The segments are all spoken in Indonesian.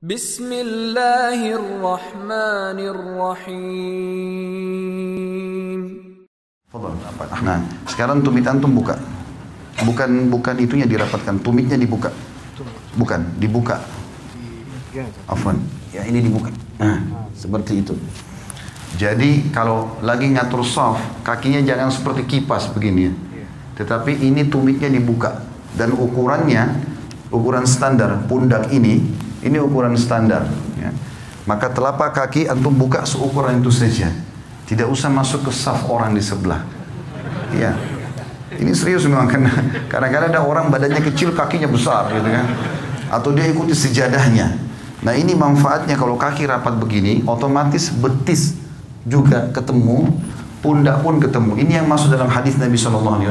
Bismillahirrahmanirrahim. Nah, sekarang tumit antum buka. Bukan itunya dirapatkan, tumitnya dibuka. Bukan, dibuka. Afwan. Ya, ini dibuka. Nah, seperti itu. Jadi kalau lagi ngatur shaf, kakinya jangan seperti kipas begini ya. Tetapi ini tumitnya dibuka dan ukurannya ukuran standar pundak ini ukuran standar ya. Maka telapak kaki antum buka seukuran itu saja. Tidak usah masuk ke shaf orang di sebelah. Ya. Ini serius memang karena kadang-kadang ada orang badannya kecil kakinya besar gitu kan. Atau dia ikuti sejadahnya. Nah, ini manfaatnya kalau kaki rapat begini, otomatis betis juga ketemu, pundak pun ketemu. Ini yang masuk dalam hadis Nabi SAW.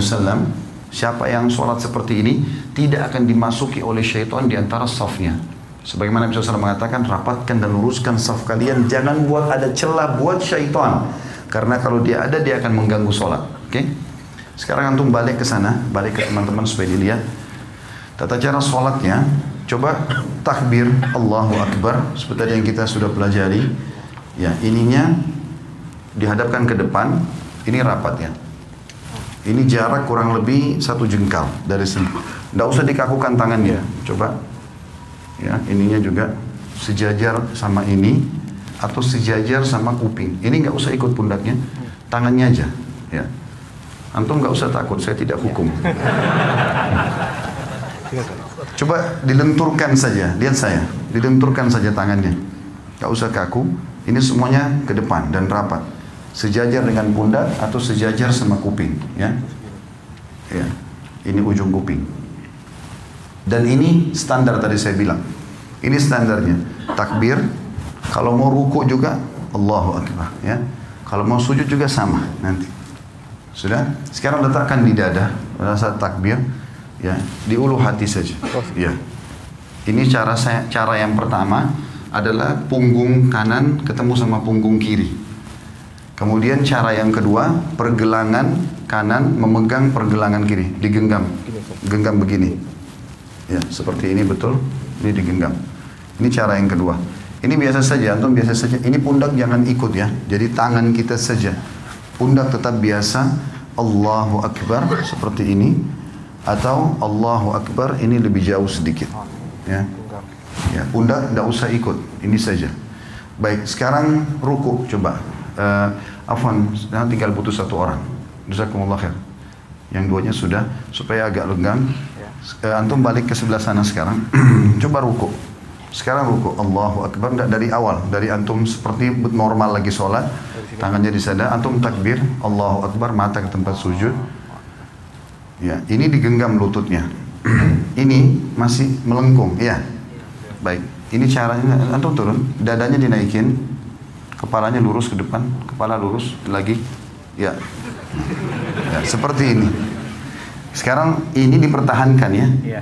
Siapa yang sholat seperti ini tidak akan dimasuki oleh syaitan di antara safnya. Sebagaimana Nabi SAW mengatakan, rapatkan dan luruskan saf kalian, jangan buat ada celah buat syaitan. Karena kalau dia ada, dia akan mengganggu sholat. Oke? Sekarang antum balik ke sana, balik ke teman-teman supaya dilihat tata cara sholatnya. Coba takbir Allahu Akbar seperti yang kita sudah pelajari. Ya, ininya dihadapkan ke depan, ini rapat ya. Ini jarak kurang lebih 1 jengkal dari sini. Tidak usah dikakukan tangannya. Coba, ya, ininya juga sejajar sama ini atau sejajar sama kuping. Ini nggak usah ikut pundaknya, tangannya aja. Ya, antum nggak usah takut, saya tidak hukum. Coba dilenturkan saja, lihat saya, dilenturkan saja tangannya. Nggak usah kaku. Ini semuanya ke depan dan rapat. Sejajar dengan pundak atau sejajar sama kuping, ya. Ya. Ini ujung kuping. Dan ini standar tadi saya bilang. Ini standarnya. Takbir, kalau mau ruku juga Allahu Akbar, ya. Kalau mau sujud juga sama nanti. Sudah? Sekarang letakkan di dada pada saat takbir, ya, di ulu hati saja. Ya. Ini cara yang pertama adalah punggung kanan ketemu sama punggung kiri. Kemudian cara yang kedua, pergelangan kanan memegang pergelangan kiri, digenggam. Genggam begini. Ya, seperti ini betul. Ini digenggam. Ini cara yang kedua. Ini biasa saja, antum biasa saja. Ini pundak jangan ikut ya. Jadi tangan kita saja. Pundak tetap biasa. Allahu Akbar seperti ini. Atau Allahu Akbar ini lebih jauh sedikit. Ya. Ya, pundak tidak usah ikut. Ini saja. Baik, sekarang ruku coba. Afwan, tinggal butuh 1 orang. Jazakumullah khair. Yang duanya sudah, supaya agak lenggang. Antum balik ke sebelah sana sekarang. Coba ruku. Sekarang ruku. Allahu Akbar. Dari awal, dari antum seperti normal lagi sholat. Tangannya di sana. Antum takbir. Allahu Akbar. Mata ke tempat sujud. Ya, ini digenggam lututnya. Ini masih melengkung. Ya. Baik. Ini caranya. Antum turun. Dadanya dinaikin. Kepalanya lurus ke depan, kepala lurus lagi, ya, ya seperti ini. Sekarang ini dipertahankan ya. Ya,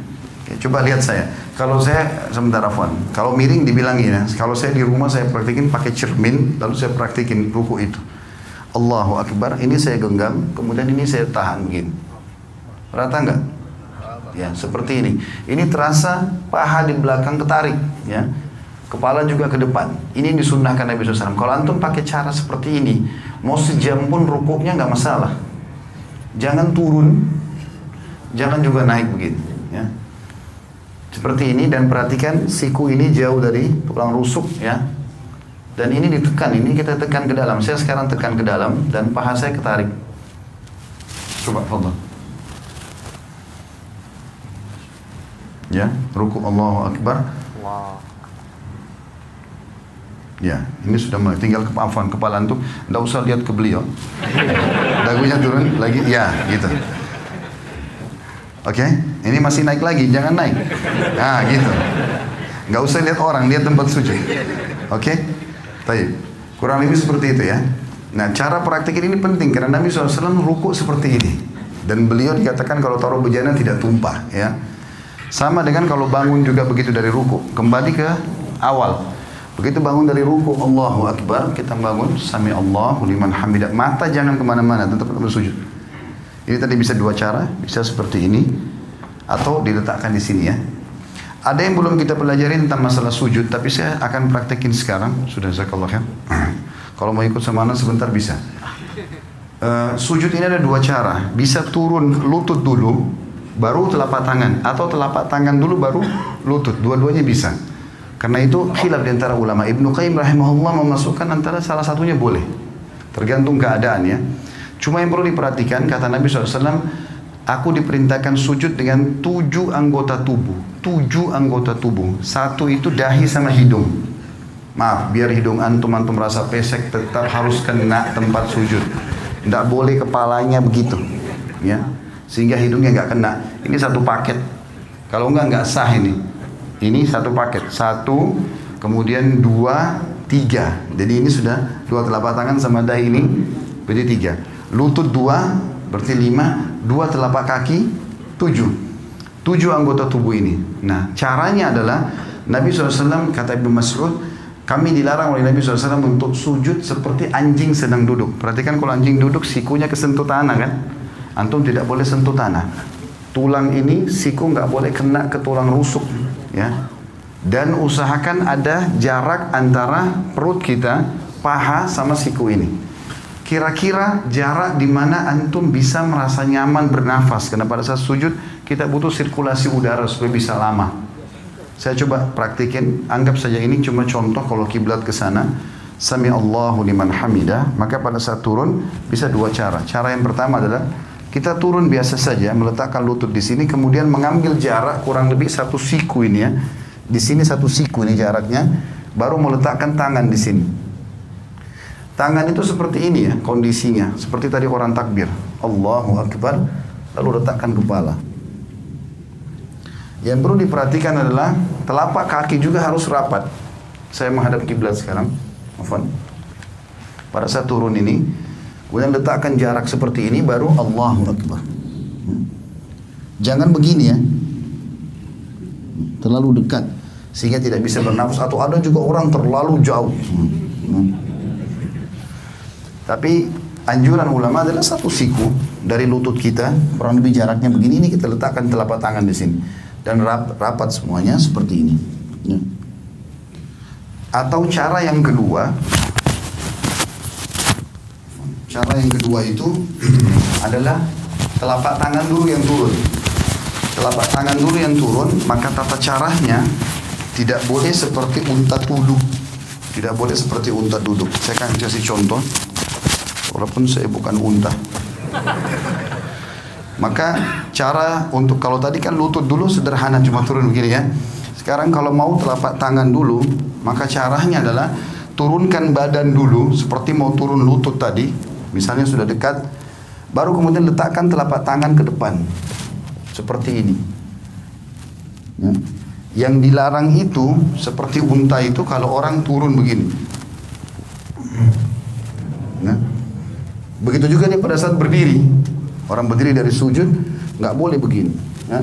coba lihat saya. Kalau saya sebentar Afwan, kalau miring dibilangin ya. Kalau saya di rumah saya praktikin pakai cermin, lalu saya praktikin ruku itu. Allahu Akbar, ini saya genggam, kemudian ini saya tahan begini. Rata nggak? Ya seperti ini. Ini terasa paha di belakang ketarik, ya. Kepala juga ke depan. Ini disunnahkan Nabi SAW. Kalau antum pakai cara seperti ini, mau sejam pun rukuknya nggak masalah. Jangan turun, jangan juga naik begini. Ya. Seperti ini dan perhatikan siku ini jauh dari tulang rusuk, ya. Dan ini ditekan, ini kita tekan ke dalam. Saya sekarang tekan ke dalam dan paha saya ketarik. Coba, fadhal. Ya, ruku Allahu Akbar. Wow. Ya, ini sudah mulai. Tinggal Afwan, kepala antum, tidak usah lihat ke beliau. Dagunya turun lagi, ya, gitu. Oke, ini masih naik lagi, jangan naik. Nah, gitu. Nggak usah lihat orang, lihat tempat sujud. Oke, baik. Kurang lebih seperti itu ya. Nah, cara praktik ini penting karena Nabi SAW ruku seperti ini. Dan beliau dikatakan kalau taruh bejana tidak tumpah, ya. Sama dengan kalau bangun juga begitu dari ruku. Kembali ke awal. Begitu bangun dari ruku, Allahu Akbar, kita bangun, Sami Allahu liman hamidah. Mata jangan kemana-mana, tetap bersujud. Ini tadi bisa 2 cara, bisa seperti ini, atau diletakkan di sini ya. Ada yang belum kita pelajari tentang masalah sujud, tapi saya akan praktekin sekarang. Sudah, jazakallah khair. Kalau mau ikut sama anak sebentar bisa. Sujud ini ada dua cara. Bisa turun lutut dulu, baru telapak tangan. Atau telapak tangan dulu, baru lutut. Dua-duanya bisa. Karena itu khilaf di antara ulama. Ibnu Qayyim rahimahullah memasukkan antara salah satunya boleh. Tergantung keadaan ya. Cuma yang perlu diperhatikan, kata Nabi SAW, aku diperintahkan sujud dengan 7 anggota tubuh. 7 anggota tubuh. Satu itu dahi sama hidung. Maaf, biar hidung antum rasa pesek, tetap harus kena tempat sujud. Tidak boleh kepalanya begitu, ya, sehingga hidungnya nggak kena. Ini satu paket. Kalau nggak sah ini. Ini satu paket. 1, kemudian 2, 3. Jadi ini sudah 2 telapak tangan sama dahi ini, berarti 3. Lutut 2, berarti 5. 2 telapak kaki, 7. 7 anggota tubuh ini. Nah, caranya adalah Nabi SAW, kata Ibnu Mas'ud, kami dilarang oleh Nabi SAW untuk sujud seperti anjing sedang duduk. Perhatikan kalau anjing duduk, sikunya kesentuh tanah kan? Antum tidak boleh sentuh tanah. Tulang ini, siku nggak boleh kena ke tulang rusuk, ya. Dan usahakan ada jarak antara perut kita, paha sama siku ini. Kira-kira jarak di mana antum bisa merasa nyaman bernafas. Karena pada saat sujud kita butuh sirkulasi udara supaya bisa lama. Saya coba praktikin, anggap saja ini cuma contoh kalau kiblat ke sana. Sami Allahu liman hamidah, maka pada saat turun bisa 2 cara. Cara yang pertama adalah kita turun biasa saja, meletakkan lutut di sini, kemudian mengambil jarak kurang lebih 1 siku ini ya. Di sini 1 siku ini jaraknya, baru meletakkan tangan di sini. Tangan itu seperti ini ya kondisinya, seperti tadi orang takbir, Allahu Akbar, lalu letakkan kepala. Yang perlu diperhatikan adalah telapak kaki juga harus rapat. Saya menghadap kiblat sekarang. Afwan. Pada saat turun ini, kemudian letakkan jarak seperti ini, baru Allahu Akbar. Jangan begini ya, terlalu dekat sehingga tidak bisa bernafas. Atau ada juga orang terlalu jauh. Tapi anjuran ulama adalah 1 siku dari lutut kita, kurang lebih jaraknya begini. Ini kita letakkan telapak tangan di sini. Dan rapat semuanya seperti ini. Ya. Atau cara yang kedua itu adalah telapak tangan dulu yang turun. Telapak tangan dulu yang turun, maka tata caranya tidak boleh seperti unta duduk. Tidak boleh seperti unta duduk. Saya akan kasih contoh, walaupun saya bukan unta. Maka cara untuk, kalau tadi kan lutut dulu sederhana cuma turun begini ya. Sekarang kalau mau telapak tangan dulu, maka caranya adalah turunkan badan dulu seperti mau turun lutut tadi. Misalnya sudah dekat, baru kemudian letakkan telapak tangan ke depan. Seperti ini. Ya. Yang dilarang itu seperti unta itu kalau orang turun begini. Nah, begitu juga nih pada saat berdiri. Orang berdiri dari sujud nggak boleh begini, ya.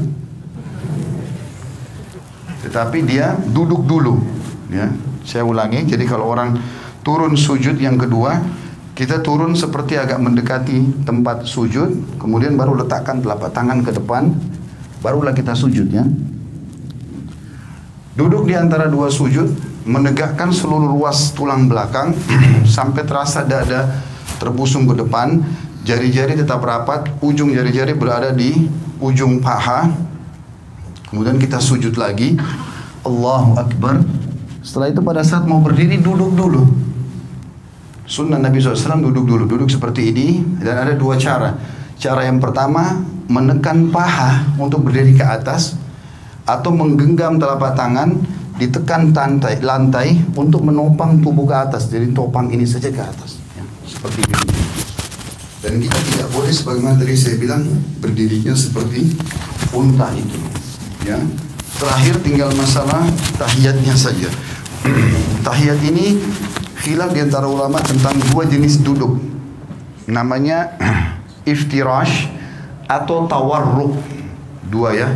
Tetapi dia duduk dulu, ya. Saya ulangi. Jadi kalau orang turun sujud yang kedua, kita turun seperti agak mendekati tempat sujud, kemudian baru letakkan telapak tangan ke depan, barulah kita sujud, ya. Duduk di antara 2 sujud, menegakkan seluruh ruas tulang belakang sampai terasa dada terbusung ke depan. Jari-jari tetap rapat, ujung jari-jari berada di ujung paha. Kemudian kita sujud lagi, Allahu Akbar. Setelah itu pada saat mau berdiri, duduk dulu. Sunnah Nabi SAW duduk dulu, duduk seperti ini. Dan ada 2 cara. Cara yang pertama, menekan paha untuk berdiri ke atas, atau menggenggam telapak tangan, ditekan lantai untuk menopang tubuh ke atas. Jadi topang ini saja ke atas, ya, seperti ini. Dan kita tidak boleh sebagaimana tadi saya bilang berdirinya seperti unta itu, ya. Terakhir tinggal masalah tahiyatnya saja. Tahiyat ini khilaf di antara ulama tentang 2 jenis duduk. Namanya iftirash atau tawarruk. 2 ya.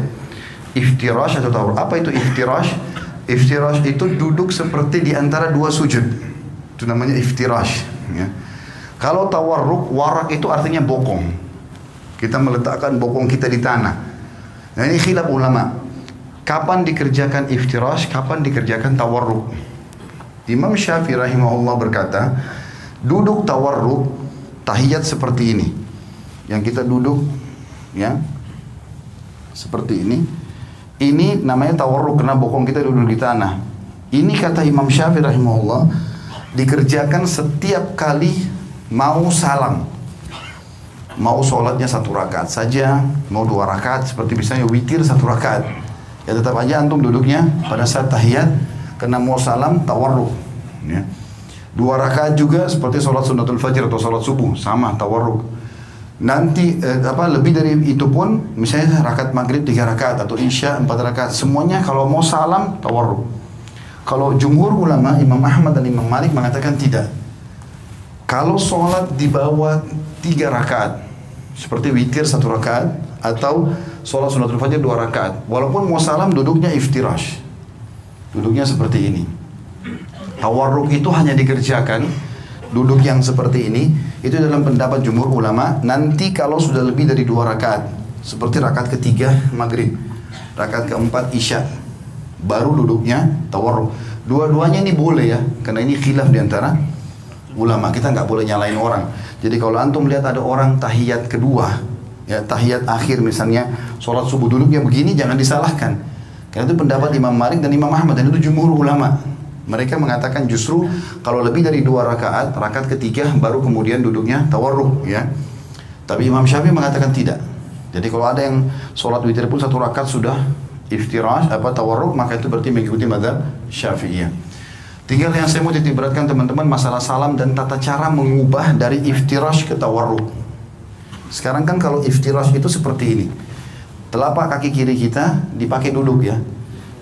Iftirash atau tawarruk. Apa itu iftirash? Iftirash itu duduk seperti di antara 2 sujud. Itu namanya iftirash, ya. Kalau tawarruk, warak itu artinya bokong. Kita meletakkan bokong kita di tanah. Nah ini khilaf ulama. kapan dikerjakan iftirash, kapan dikerjakan tawarruk. Imam Syafi'i rahimahullah berkata, duduk tawarruk, tahiyat seperti ini. Yang kita duduk, ya, seperti ini. Ini namanya tawarruk karena bokong kita duduk di tanah. Ini kata Imam Syafi'i rahimahullah, dikerjakan setiap kali mau salam. Mau sholatnya 1 rakaat saja, mau 2 rakaat, seperti misalnya witir 1 rakaat. Ya tetap aja antum duduknya pada saat tahiyat, karena mau salam tawarruk. Ya. 2 rakaat juga seperti sholat sunnatul fajr atau sholat subuh, sama tawarruk. Nanti lebih dari itu pun, misalnya rakaat maghrib 3 rakaat atau isya 4 rakaat, semuanya kalau mau salam tawarruk. Kalau jumhur ulama, Imam Ahmad dan Imam Malik mengatakan tidak. Kalau sholat di bawah 3 rakaat, seperti witir 1 rakaat, atau sholat sunnatul fajr 2 rakaat, walaupun mau salam duduknya iftirash, duduknya seperti ini. Tawarruk itu hanya dikerjakan duduk yang seperti ini, itu dalam pendapat jumhur ulama. Nanti kalau sudah lebih dari 2 rakaat, seperti rakaat ketiga maghrib, rakaat keempat isya, baru duduknya tawarruk. Dua-duanya ini boleh ya, karena ini khilaf diantara ulama. Kita nggak boleh nyalain orang. Jadi kalau antum lihat ada orang tahiyat kedua, ya tahiyat akhir misalnya, sholat subuh duduknya begini, jangan disalahkan. Karena itu pendapat Imam Malik dan Imam Ahmad, dan itu jumhur ulama. Mereka mengatakan justru kalau lebih dari 2 rakaat, rakaat ketiga baru kemudian duduknya tawarruk, ya. Tapi Imam Syafi'i mengatakan tidak. Jadi kalau ada yang sholat witir pun 1 rakaat sudah iftirash, tawarruk, maka itu berarti mengikuti mazhab Syafi'iyah. Tinggal yang saya mau titik beratkan teman-teman, masalah salam dan tata cara mengubah dari iftirash ke tawarruk. Sekarang kan kalau iftirash itu seperti ini. Telapak kaki kiri kita dipakai duduk, ya.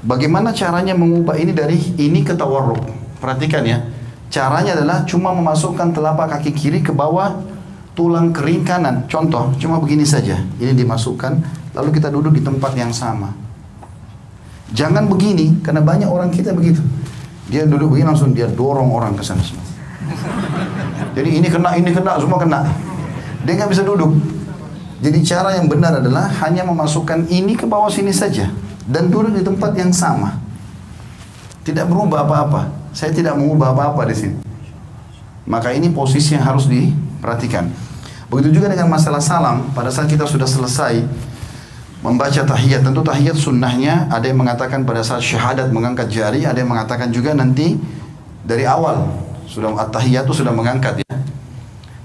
Bagaimana caranya mengubah ini dari ini ke tawarruk? Perhatikan ya. Caranya adalah cuma memasukkan telapak kaki kiri ke bawah tulang kering kanan. Contoh, cuma begini saja. Ini dimasukkan, lalu kita duduk di tempat yang sama. Jangan begini, karena banyak orang kita begitu. Dia duduk begini langsung dia dorong orang ke sana semua. Jadi ini kena, semua kena. Dia nggak bisa duduk. Jadi cara yang benar adalah hanya memasukkan ini ke bawah sini saja dan duduk di tempat yang sama. Tidak berubah apa-apa. Saya tidak mengubah apa-apa di sini. Maka ini posisi yang harus diperhatikan. Begitu juga dengan masalah salam. Pada saat kita sudah selesai membaca tahiyat, tentu tahiyat sunnahnya ada yang mengatakan pada saat syahadat mengangkat jari, ada yang mengatakan juga nanti dari awal sudah at-tahiyat itu sudah mengangkat, ya.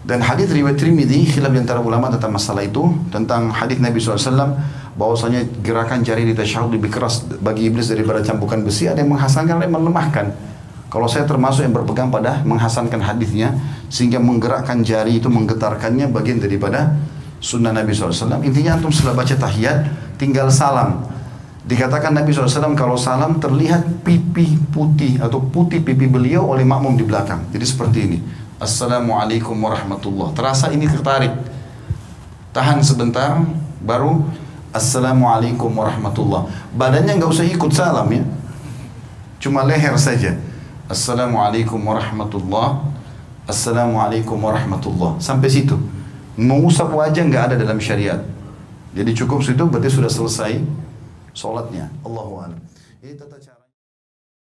Dan hadis riwayat Tirmidzi, khilaf antara ulama tentang masalah itu, tentang hadis Nabi SAW bahwasanya gerakan jari di tasyahud lebih keras bagi iblis daripada cambukan besi. Ada yang menghasankan, ada yang melemahkan. Kalau saya termasuk yang berpegang pada menghasankan hadisnya, sehingga menggerakkan jari itu, menggetarkannya bagian daripada sunnah Nabi SAW. Intinya antum setelah baca tahiyat tinggal salam. Dikatakan Nabi SAW kalau salam terlihat pipi putih atau putih pipi beliau oleh makmum di belakang. Jadi seperti ini. Assalamualaikum warahmatullah. Terasa ini tertarik. Tahan sebentar, baru Assalamualaikum warahmatullah. Badannya nggak usah ikut salam, ya. Cuma leher saja. Assalamualaikum warahmatullah. Assalamualaikum warahmatullah. Sampai situ. Mengusap wajah nggak ada dalam syariat. Jadi cukup situ berarti sudah selesai sholatnya. Allahu a'lam. Ini tata cara.